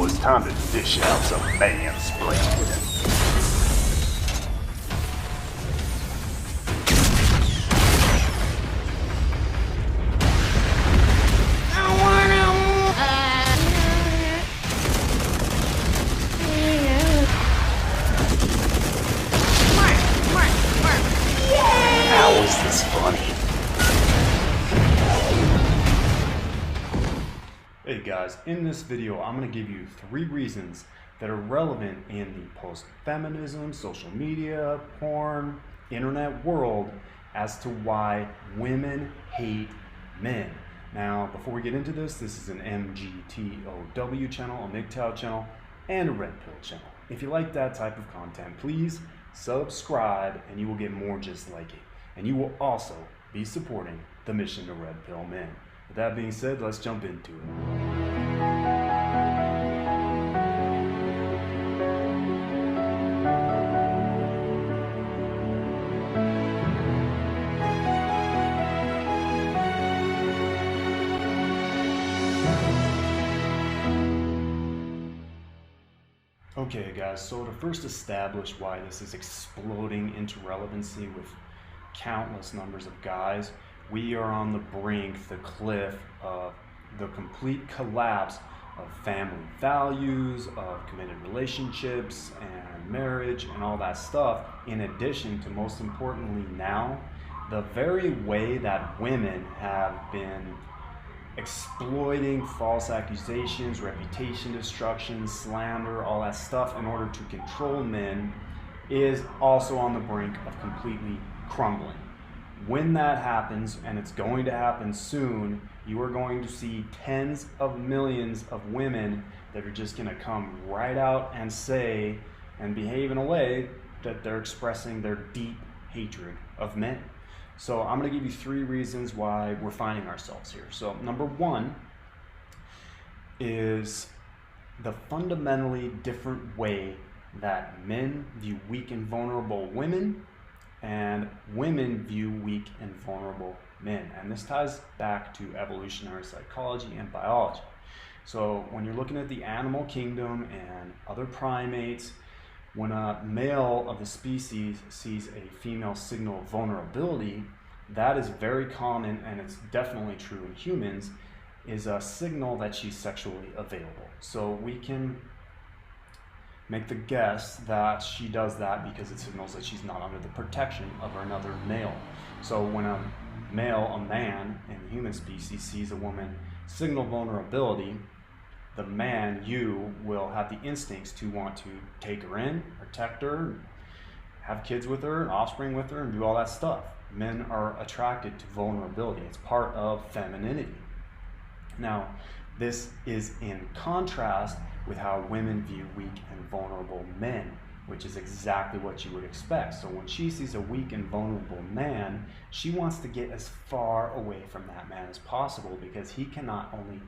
it's time to dish out some mansplaining. How is this funny? Hey guys, in this video I'm going to give you 3 reasons that are relevant in the post-feminism, social media, porn, internet world as to why women hate men. Now, before we get into this is an MGTOW channel, a MGTOW channel, and a Red Pill channel. If you like that type of content, please subscribe and you will get more just like it. And you will also be supporting the mission to Red Pill Men. With that being said, let's jump into it. Okay guys, so to first establish why this is exploding into relevancy with countless numbers of guys, we are on the brink, the cliff of the complete collapse of family values, of committed relationships and marriage and all that stuff, in addition to, most importantly now, the very way that women have been exploiting false accusations, reputation destruction, slander, all that stuff in order to control men is also on the brink of completely crumbling. When that happens, and it's going to happen soon, you are going to see tens of millions of women that are just going to come right out and say and behave in a way that they're expressing their deep hatred of men. So I'm going to give you 3 reasons why we're finding ourselves here. So number 1 is the fundamentally different way that men view weak and vulnerable women and women view weak and vulnerable men. And this ties back to evolutionary psychology and biology. So when you're looking at the animal kingdom and other primates, when a male of the species sees a female signal of vulnerability, that is very common, and it's definitely true in humans, is a signal that she's sexually available. So we can make the guess that she does that because it signals that she's not under the protection of another male. So when a man in the human species sees a woman signal vulnerability, the man, you, will have the instincts to want to take her in, protect her, have kids with her, and offspring with her, and do all that stuff. Men are attracted to vulnerability. It's part of femininity. Now, this is in contrast with how women view weak and vulnerable men, which is exactly what you would expect. So when she sees a weak and vulnerable man, she wants to get as far away from that man as possible, because he cannot only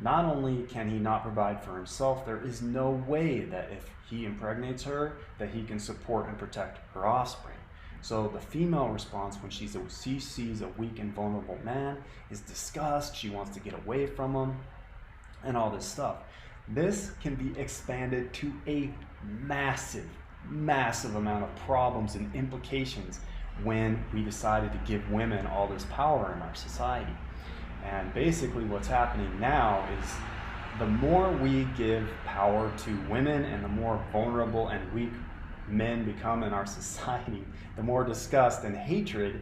Not only can he not provide for himself, there is no way that if he impregnates her, that he can support and protect her offspring. So the female response when she sees a weak and vulnerable man is disgust. She wants to get away from him and all this stuff. This can be expanded to a massive amount of problems and implications when we decided to give women all this power in our society. And basically what's happening now is the more we give power to women and the more vulnerable and weak men become in our society, the more disgust and hatred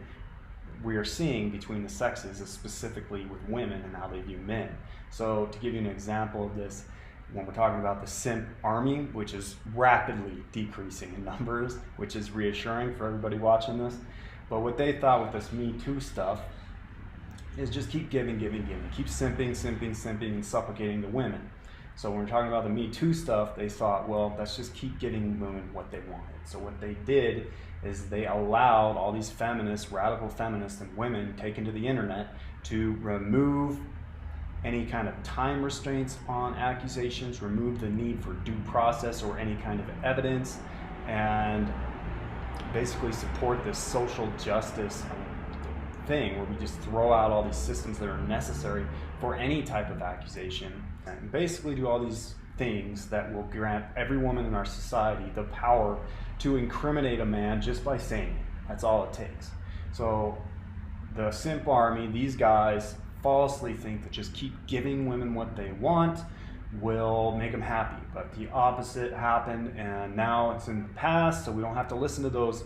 we are seeing between the sexes, specifically with women and how they view men. So to give you an example of this, when we're talking about the simp army, which is rapidly decreasing in numbers, which is reassuring for everybody watching this, but what they thought with this Me Too stuff is just keep giving, keep simping, and supplicating to women. So when we're talking about the Me Too stuff, they thought, well, let's just keep getting women what they wanted. So what they did is they allowed all these feminists, radical feminists and women taken to the internet to remove any kind of time restraints on accusations, remove the need for due process or any kind of evidence, and basically support this social justice thing where we just throw out all these systems that are necessary for any type of accusation, and basically do all these things that will grant every woman in our society the power to incriminate a man just by saying it. That's all it takes. So the simp army, these guys falsely think that just keep giving women what they want will make them happy. But the opposite happened, and now it's in the past, so we don't have to listen to those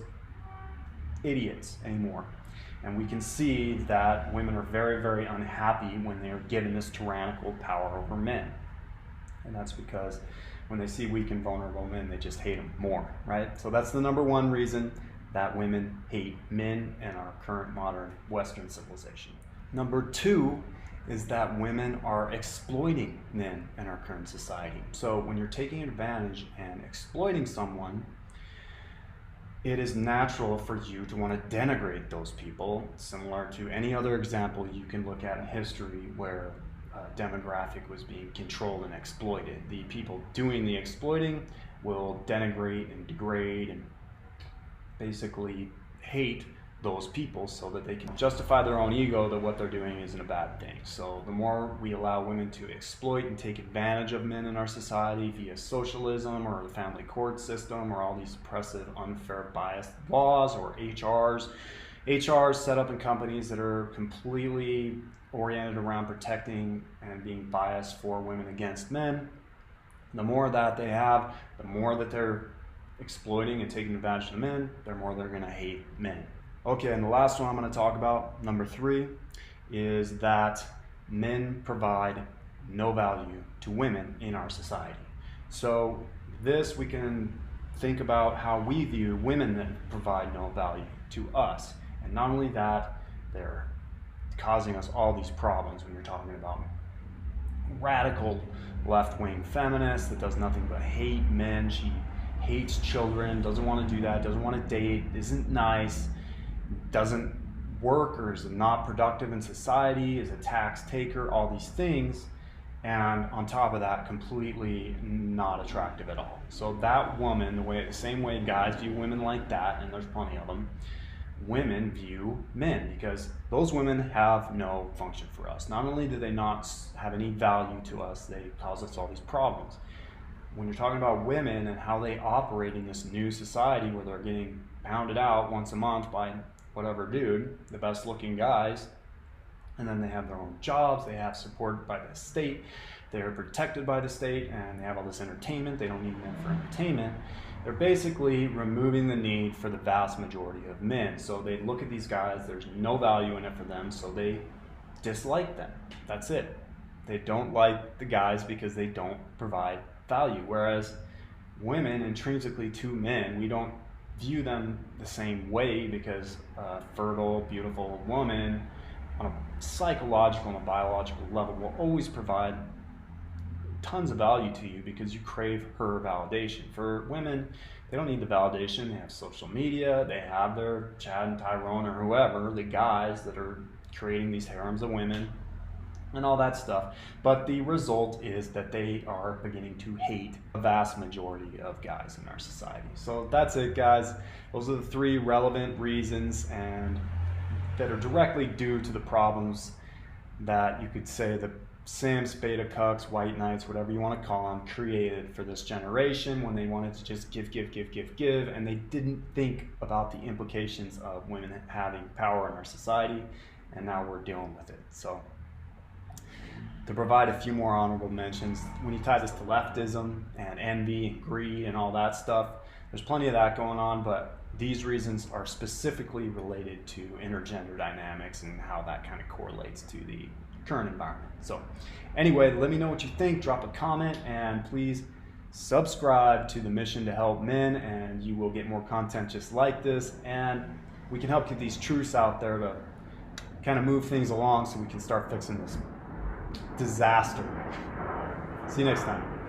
idiots anymore. And we can see that women are very, very unhappy when they are given this tyrannical power over men. And that's because when they see weak and vulnerable men, they just hate them more, right? So that's the number one reason that women hate men in our current modern Western civilization. Number two is that women are exploiting men in our current society. So when you're taking advantage and exploiting someone, it is natural for you to want to denigrate those people, similar to any other example you can look at in history where a demographic was being controlled and exploited. The people doing the exploiting will denigrate and degrade and basically hate those people so that they can justify their own ego that what they're doing isn't a bad thing. So the more we allow women to exploit and take advantage of men in our society via socialism or the family court system or all these oppressive, unfair, biased laws or HRs set up in companies that are completely oriented around protecting and being biased for women against men, the more that they have, the more that they're exploiting and taking advantage of the men, the more they're going to hate men. Okay, and the last one I'm going to talk about, number three, is that men provide no value to women in our society. So this, we can think about how we view women that provide no value to us. And not only that, they're causing us all these problems when you're talking about radical left-wing feminists that does nothing but hate men. She hates children, doesn't want to do that, doesn't want to date, isn't nice, doesn't work or is not productive in society, is a tax taker, all these things, and on top of that, completely not attractive at all. So that woman, the same way guys view women like that, and there's plenty of them, women view men, because those women have no function for us. Not only do they not have any value to us, they cause us all these problems. When you're talking about women and how they operate in this new society where they're getting pounded out once a month by whatever dude, the best looking guys, and then they have their own jobs, they have support by the state, they're protected by the state, and they have all this entertainment, they don't need men for entertainment. They're basically removing the need for the vast majority of men. So they look at these guys, there's no value in it for them, so they dislike them. That's it. They don't like the guys because they don't provide value. Whereas women, intrinsically to men, we don't view them the same way, because a fertile, beautiful woman on a psychological and a biological level will always provide tons of value to you because you crave her validation. For women, they don't need the validation. They have social media, they have their Chad and Tyrone or whoever, the guys that are creating these harems of women and all that stuff. But the result is that they are beginning to hate the vast majority of guys in our society. So that's it, guys. Those are the three relevant reasons and that are directly due to the problems that you could say the simps, beta cucks, white knights, whatever you want to call them, created for this generation when they wanted to just give, and they didn't think about the implications of women having power in our society, and now we're dealing with it. So to provide a few more honorable mentions, when you tie this to leftism and envy and greed and all that stuff, there's plenty of that going on, but these reasons are specifically related to intergender dynamics and how that kind of correlates to the current environment. So anyway, let me know what you think, drop a comment, and please subscribe to the mission to help men, and you will get more content just like this, and we can help get these truths out there to kind of move things along so we can start fixing this disaster. See you next time.